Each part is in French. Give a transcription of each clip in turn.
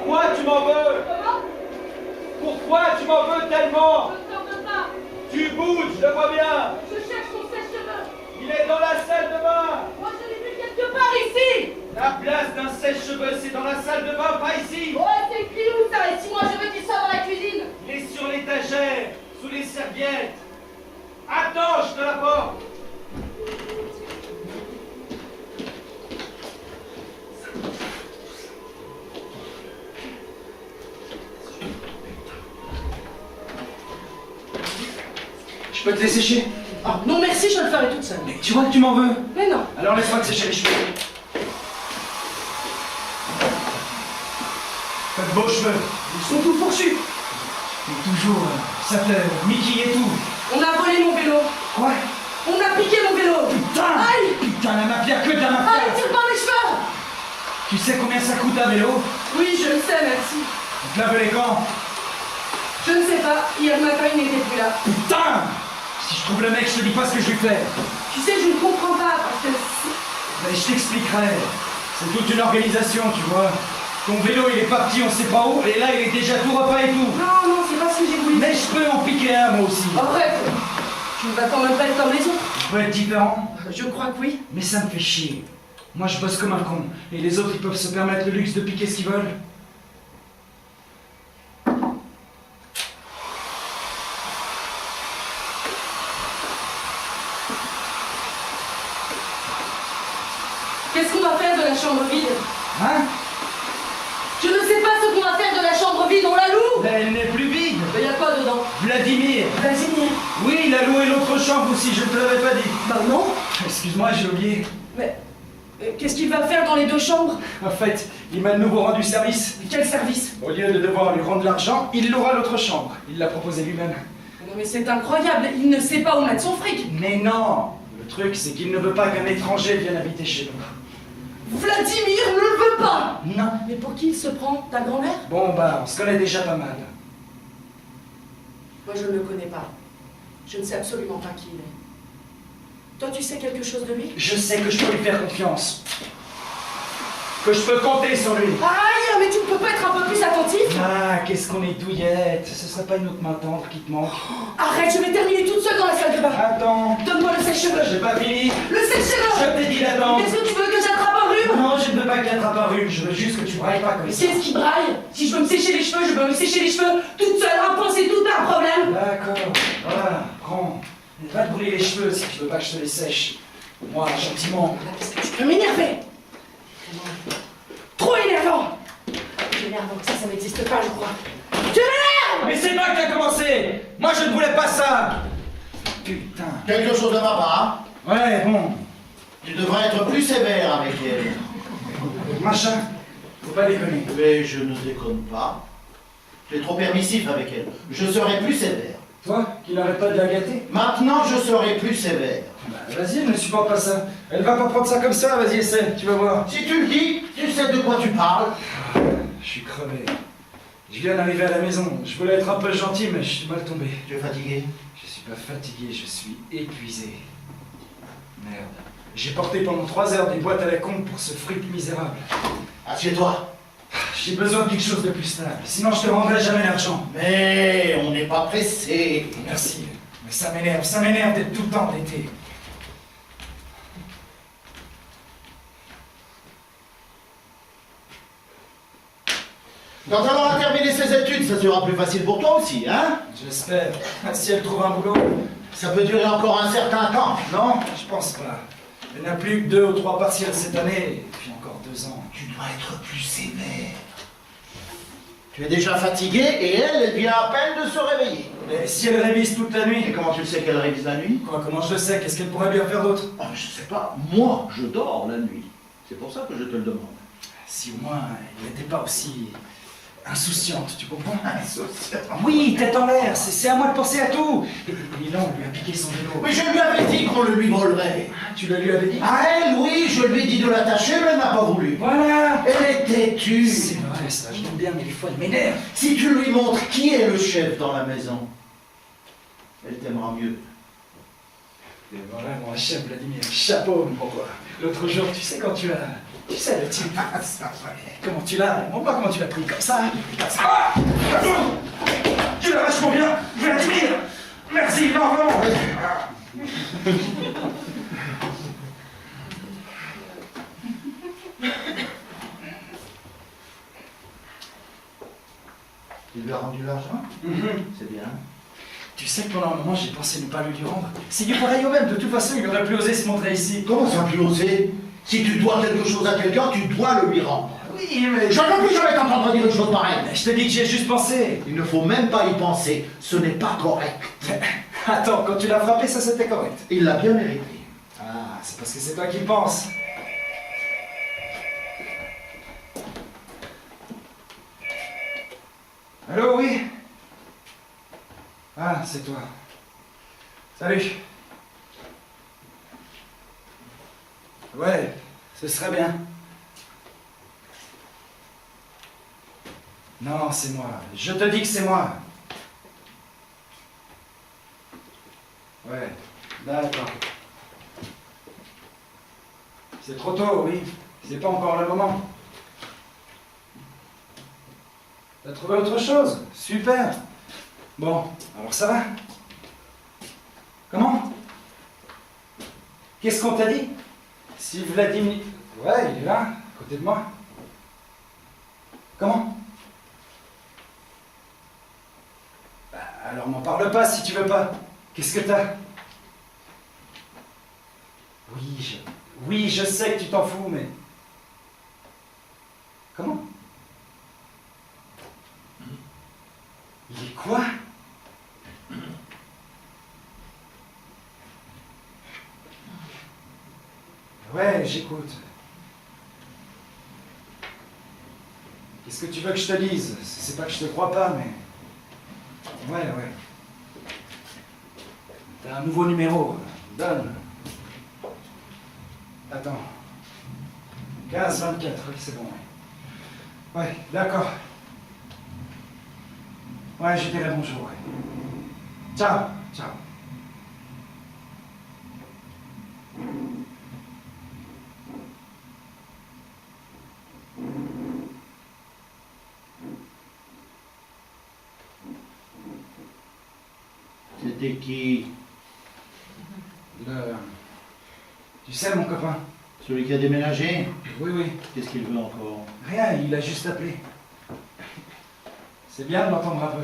Pourquoi tu m'en veux? Comment? Pourquoi tu m'en veux tellement? Je ne t'en veux pas. Tu bouges, je le vois bien. Je cherche ton sèche-cheveux. Il est dans la salle de bain. Moi, je l'ai vu quelque part ici. La place d'un sèche-cheveux, c'est dans la salle de bain, pas ici. Ouais, c'est écrit où ça? Et si moi je veux qu'il soit dans la cuisine? Il est sur l'étagère, sous les serviettes. Attends, je te l'apporte. Je peux te les sécher? Ah, non merci, je le ferai toute seule. Mais tu vois que tu m'en veux. Mais non. Alors laisse-moi te sécher les cheveux. T'as de beaux cheveux. Ils sont tout fourchus. Et toujours, ça te Mickey et tout. On a volé mon vélo. Quoi? On a piqué mon vélo. Putain! Aïe! Putain, la mafia, que de la Aïe, mafia! tire par les cheveux. Tu sais combien ça coûte un vélo? Oui, je le sais, merci. Tu te laves les quand? Je ne sais pas. Hier matin, il n'était plus là. Putain! Si je trouve le mec, je te dis pas ce que je lui fais. Tu sais, je ne comprends pas parce que... Mais je t'expliquerai. C'est toute une organisation, tu vois. Ton vélo, il est parti, on sait pas où, et là, il est déjà tout repas et tout. Non, non, c'est pas ce que j'ai voulu. Mais je peux en piquer un, moi aussi. Arrête. Tu ne vas quand même pas être comme les autres. Je peux être différent, Je crois que oui. mais ça me fait chier. Moi, je bosse comme un con, et les autres, ils peuvent se permettre le luxe de piquer ce qu'ils veulent. Qu'est-ce qu'on va faire de la chambre vide? Hein? Je ne sais pas ce qu'on va faire de la chambre vide, on la loue. Mais elle n'est plus vide. Mais y a quoi dedans? Vladimir. Vladimir. Oui, il a loué l'autre chambre aussi, je ne te l'avais pas dit. Bah non. Excuse-moi, j'ai oublié. Mais qu'est-ce qu'il va faire dans les deux chambres? En fait, il m'a de nouveau rendu service. Quel service? Au lieu de devoir lui rendre l'argent, il louera l'autre chambre. Il l'a proposé lui-même. Non mais c'est incroyable, il ne sait pas où mettre son fric. Mais non! Le truc, c'est qu'il ne veut pas qu'un étranger vienne habiter chez nous. Vladimir ne veut pas. Non. Mais pour qui il se prend? Ta grand-mère? Bon, bah, on se connaît déjà pas mal. Moi je ne le connais pas. Je ne sais absolument pas qui il est. Toi tu sais quelque chose de lui? Je sais que je peux lui faire confiance. Que je peux compter sur lui. Aïe, mais tu ne peux pas être un peu plus attentif? Ah, qu'est-ce qu'on est douillette. Ce serait pas une autre main tendre qui te manque. Arrête, je vais terminer toute seule dans la salle de bain. Attends. Donne-moi le sèche-cheveux. J'ai pas fini. Le sèche-cheveux. Je t'ai dit d'attendre. Qu'est-ce que tu veux que j'attrape un rhume? Non, je ne veux pas qu'il attrape un rhume. Je veux juste que tu brailles pas comme Mais ça. qu'est-ce qui braille? Si je veux me sécher les cheveux, je veux me sécher les cheveux toute seule, un point, c'est tout un problème. D'accord. Voilà, prends. Et va te brûler les cheveux si tu veux pas que je te les sèche. Moi, gentiment. Est-ce que tu peux m'énerver? Trop énervant! Tu m'énerves, donc ça n'existe pas, je crois. Tu m'énerves! Mais c'est toi qui as commencé. Moi, je ne voulais pas ça. Putain. Quelque chose de ma part. Ouais, bon. Tu devrais être plus sévère avec elle. Machin. Faut pas déconner. Mais je ne déconne pas. Tu es trop permissif avec elle. Je serai plus sévère. Toi, qui n'arrête pas de la gâter. Maintenant, je serai plus sévère. Bah, vas-y, elle ne supporte pas ça. Elle va pas prendre ça comme ça, vas-y, essaie, tu vas voir. Si tu le dis, tu sais de quoi tu parles. Je suis crevé. Je viens d'arriver à la maison. Je voulais être un peu gentil, mais je suis mal tombé. Tu es fatigué? Je suis pas fatigué, je suis épuisé. Merde. J'ai porté pendant 3 heures des boîtes à la con pour ce fric misérable. Assieds-toi. J'ai besoin de quelque chose de plus stable, sinon je te rendrai jamais l'argent. Mais on n'est pas pressé. Merci, mais ça m'énerve d'être tout le temps endetté. Quand elle aura terminé ses études, ça sera plus facile pour toi aussi, hein? J'espère. Si elle trouve un boulot. Ça peut durer encore un certain temps. Non, je pense pas. Elle n'a plus que 2 ou 3 partiels cette année, et puis encore 2 ans. Tu dois être plus sévère. Tu es déjà fatigué et elle vient à peine de se réveiller. Mais si elle révise toute la Et nuit. comment tu le sais qu'elle révise la nuit? Quoi, comment je le sais? Qu'est-ce qu'elle pourrait bien faire d'autre? Ah, je sais pas, moi je dors la nuit. C'est pour ça que je te le demande. Si au moins elle n'était pas aussi insouciante, tu comprends? Insouciante. Oui, tête en l'air, c'est à moi de penser à tout. Et là, on lui a piqué son vélo. Mais je lui avais dit qu'on le lui volerait. Ah, tu le lui avais dit? À elle, oui, je lui ai dit de l'attacher, mais elle n'a pas voulu. Voilà. Elle est têtue. C'est vrai, ça, je l'aime bien, mais des fois, elle m'énerve. Si tu lui montres qui est le chef dans la maison, elle t'aimera mieux. Et voilà, mon chef Vladimir, chapeau. L'autre jour, tu sais, quand tu as Tu sais, le type. Comment tu l'as? Montre-moi comment tu l'as pris, comme ça. Comme ça. Ah, tu l'as vachement bien. Vladimir. Merci, non, vraiment. Il lui a rendu l'argent? C'est bien. Tu sais que pendant un moment, j'ai pensé ne pas lui rendre. C'est du pareil au même. De toute façon, il n'aurait plus osé se montrer ici. Comment ça plus osé? Si tu dois quelque chose à quelqu'un, tu dois le lui rendre. Oui, mais... Je ne veux plus jamais t'entendre dire une chose pareille. Je te dis que j'y ai juste pensé. Il ne faut même pas y penser. Ce n'est pas correct. Attends, quand tu l'as frappé, ça c'était correct. Il l'a bien mérité. Ah, c'est parce que c'est toi qui penses. Allô, oui? Ah, c'est toi. Salut. Ouais, ce serait bien. Non, c'est moi. Je te dis que c'est moi. Ouais, d'accord. C'est trop tôt, oui. C'est pas encore le moment. T'as trouvé autre chose? Super. Bon, alors ça va? Comment? Qu'est-ce qu'on t'a dit? Si Vladimir... Ouais, il est là, à côté de moi. Comment? Bah, alors m'en parle pas si tu veux pas. Qu'est-ce que t'as? Oui, je sais que tu t'en fous, mais... Comment? Il est quoi? Ouais, j'écoute. Qu'est-ce que tu veux que je te dise? C'est pas que je te crois pas, mais... Ouais. T'as un nouveau numéro. Donne. Attends. 15-24, oui, c'est bon. Ouais, d'accord. Ouais, je dirai bonjour. Ouais. Ciao. C'était qui? Tu sais, mon copain. Celui qui a déménagé? Oui. Qu'est-ce qu'il veut encore? Rien, il a juste appelé. C'est bien de l'entendre un peu.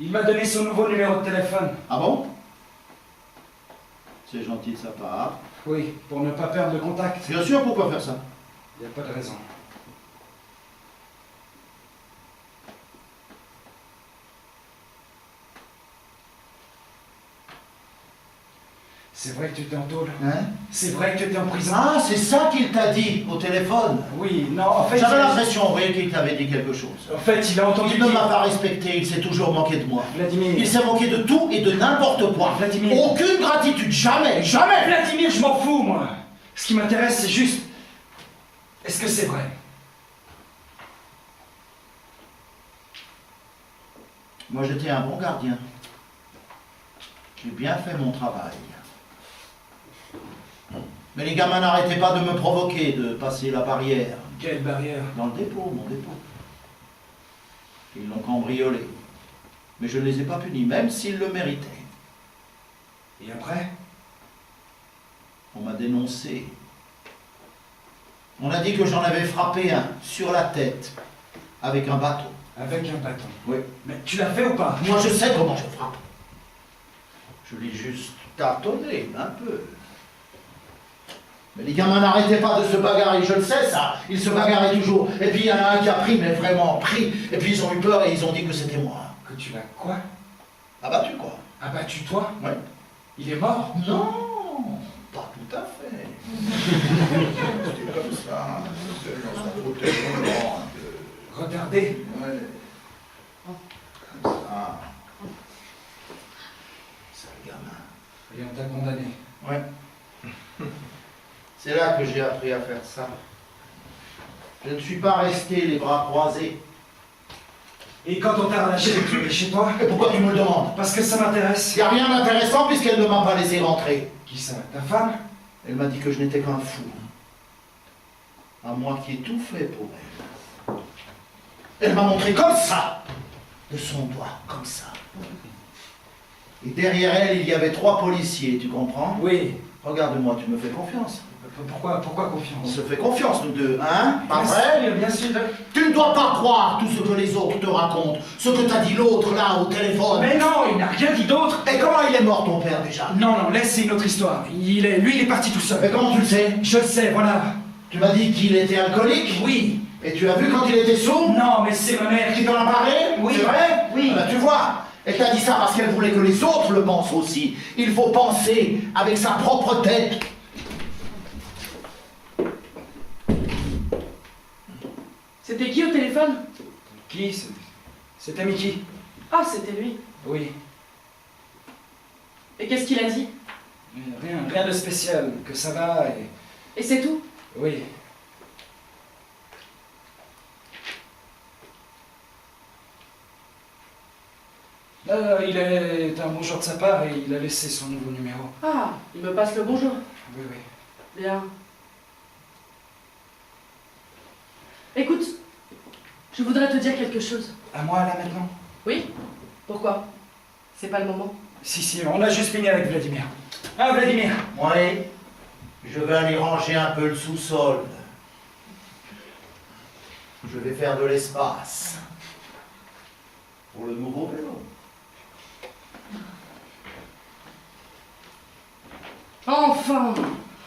Il m'a donné son nouveau numéro de téléphone. Ah bon? C'est gentil de sa part. Oui, pour ne pas perdre le contact. Bien sûr, pourquoi faire ça? Il n'y a pas de raison. C'est vrai que tu étais en tôle. Hein? C'est vrai que tu étais en prison. Ah, c'est ça qu'il t'a dit au téléphone? Oui, non, en fait... J'avais l'impression, vous voyez, qu'il t'avait dit quelque chose. En fait, il a entendu... Il ne m'a pas respecté, il s'est toujours moqué de moi. Vladimir... Il s'est moqué de tout et de n'importe quoi. Vladimir... Aucune gratitude, jamais! Vladimir, je m'en fous, moi. Ce qui m'intéresse, c'est juste... Est-ce que c'est vrai? Moi, j'étais un bon gardien. J'ai bien fait mon travail. Mais les gamins n'arrêtaient pas de me provoquer, de passer la barrière. Quelle barrière? Dans le dépôt, mon dépôt. Ils l'ont cambriolé. Mais je ne les ai pas punis, même s'ils le méritaient. Et après? On m'a dénoncé. On a dit que j'en avais frappé un sur la tête, avec un bâton. Avec un bâton? Oui. Mais tu l'as fait ou pas? Moi, je sais comment je frappe. Je l'ai juste tâtonné, un peu. Mais les gamins n'arrêtaient pas de se bagarrer, je le sais ça. Ils se bagarraient toujours. Et puis il y en a un qui a pris, mais vraiment pris. Et puis ils ont eu peur et ils ont dit que c'était moi. Que tu l'as quoi? Abattu quoi? Abattu toi? Ouais. Il est mort? Non, pas tout à fait. C'était comme ça. C'était dans son fauteuil roulant un peu. Regardez. Ouais. Comme ça. Sale gamin. Et on t'a condamné. Ouais. C'est là que j'ai appris à faire ça. Je ne suis pas resté les bras croisés. Et quand on t'a relâché, tu es chez toi? Et pourquoi tu me le demandes? Parce que ça m'intéresse. Il n'y a rien d'intéressant puisqu'elle ne m'a pas laissé rentrer. Qui ça? Ta femme? Elle m'a dit que je n'étais qu'un fou. À moi qui ai tout fait pour elle. Elle m'a montré comme ça, de son doigt, comme ça. Et derrière elle, il y avait 3 policiers, tu comprends? Oui. Regarde-moi, tu me fais confiance. Pourquoi On confiance? se fait confiance, nous deux, hein? Pas vrai? Bien sûr. Tu ne dois pas croire tout ce que les autres te racontent, ce que t'a dit l'autre là au téléphone. Mais non, il n'a rien dit d'autre. Et comment il est mort ton père déjà? Non, laisse, c'est une autre histoire. Lui, il est parti tout seul. Mais comment tu le sais? Je le sais, voilà. Tu m'as dit qu'il était alcoolique? Oui. Et tu as vu quand il était sourd? Non, mais c'est ma mère Qui t'en a parlé? Oui. C'est vrai? Oui. Ah bah, tu vois, elle t'a dit ça parce qu'elle voulait que les autres le pensent aussi. Il faut penser avec sa propre tête. C'était qui au téléphone? Qui? C'était Mickey. Ah, c'était lui. Oui. Et qu'est-ce qu'il a dit? Rien de spécial. Que ça va et... Et c'est tout? Oui. Il est un bonjour de sa part et il a laissé son nouveau numéro. Ah, il me passe le bonjour. Oui. Bien. Écoute, je voudrais te dire quelque chose. À moi, là, maintenant? Oui? Pourquoi? C'est pas le moment. Si, on a juste fini avec Vladimir. Ah, Vladimir! Oui, je vais aller ranger un peu le sous-sol. Je vais faire de l'espace. Pour le nouveau vélo.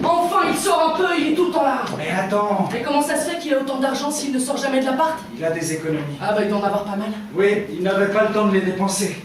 Enfin, il sort un peu, il est tout le temps là. Mais attends! Et comment ça se fait qu'il a autant d'argent s'il ne sort jamais de l'appart? Il a des économies. Ah bah il doit en avoir pas mal. Oui, il n'avait pas le temps de les dépenser.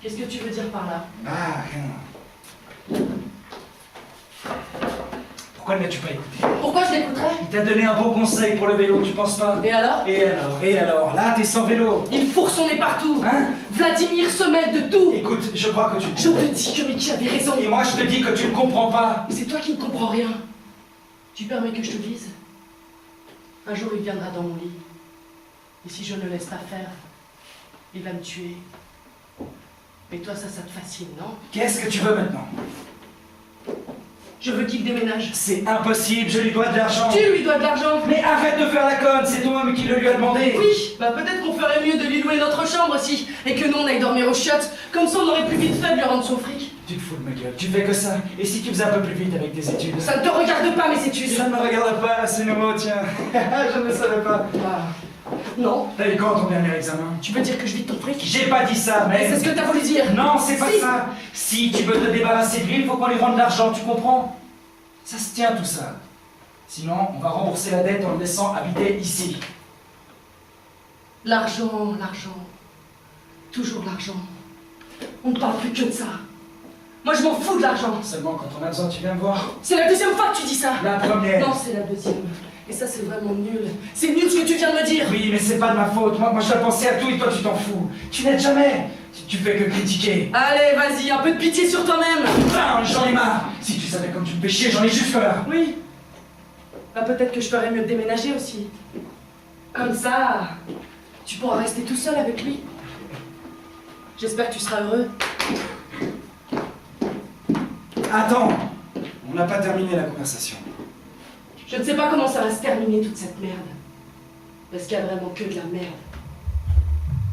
Qu'est-ce que tu veux dire par là? Ah, rien. Pourquoi ne l'as-tu pas écouté? Pourquoi je l'écouterais? Il t'a donné un bon conseil pour le vélo, tu penses pas? Et alors? Et alors? Là, t'es sans vélo. Il fourre son nez partout. Hein? Vladimir se mêle de tout. Écoute, je crois que tu... Je te dis que Mickey avait raison. Et moi, je te dis que tu ne comprends pas. C'est toi qui ne comprends rien. Tu permets que je te dise? Un jour il viendra dans mon lit. Et si je ne le laisse pas faire, il va me tuer. Mais toi ça te fascine, non? Qu'est-ce que tu veux maintenant? Je veux qu'il déménage. C'est impossible, je lui dois de l'argent. Tu lui dois de l'argent. Mais arrête de faire la conne, c'est toi-même qui le lui a demandé. Oui, bah peut-être qu'on ferait mieux de lui louer notre chambre aussi, et que nous on aille dormir aux chiottes, comme ça on aurait plus vite fait de lui rendre son fric. Tu te fous de ma gueule, tu fais que ça. Et si tu faisais un peu plus vite avec tes études? Ça ne te regarde pas mes études. Ça ne me regarde pas, c'est nouveau, tiens. Je ne savais pas. Bah, non. T'as eu quand ton dernier examen? Tu veux dire que je vide ton fric? J'ai pas dit ça, mais... C'est ce que t'as voulu dire. Non, c'est pas Si. ça. Si tu veux te débarrasser de lui, il faut qu'on lui rende l'argent, tu comprends? Ça se tient tout ça. Sinon, on va rembourser la dette en le laissant habiter ici. L'argent. Toujours l'argent. On ne parle plus que de ça. Moi je m'en fous de l'argent. Seulement quand on a besoin, tu viens me voir. C'est la deuxième fois que tu dis ça. La première. Non, c'est la deuxième. Et ça c'est vraiment nul. C'est nul ce que tu viens de me dire. Oui, mais c'est pas de ma faute. Moi je dois penser à tout et toi tu t'en fous. Tu n'aides jamais. Tu fais que critiquer. Allez, vas-y, un peu de pitié sur toi-même. Putain, j'en ai marre. Si tu savais comme tu me fais chier, j'en ai jusque là. Oui. Bah peut-être que je ferais mieux de déménager aussi. Comme ça, tu pourras rester tout seul avec lui. J'espère que tu seras heureux. Attends. On n'a pas terminé la conversation. Je ne sais pas comment ça va se terminer toute cette merde. Parce qu'il y a vraiment que de la merde.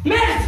Merde!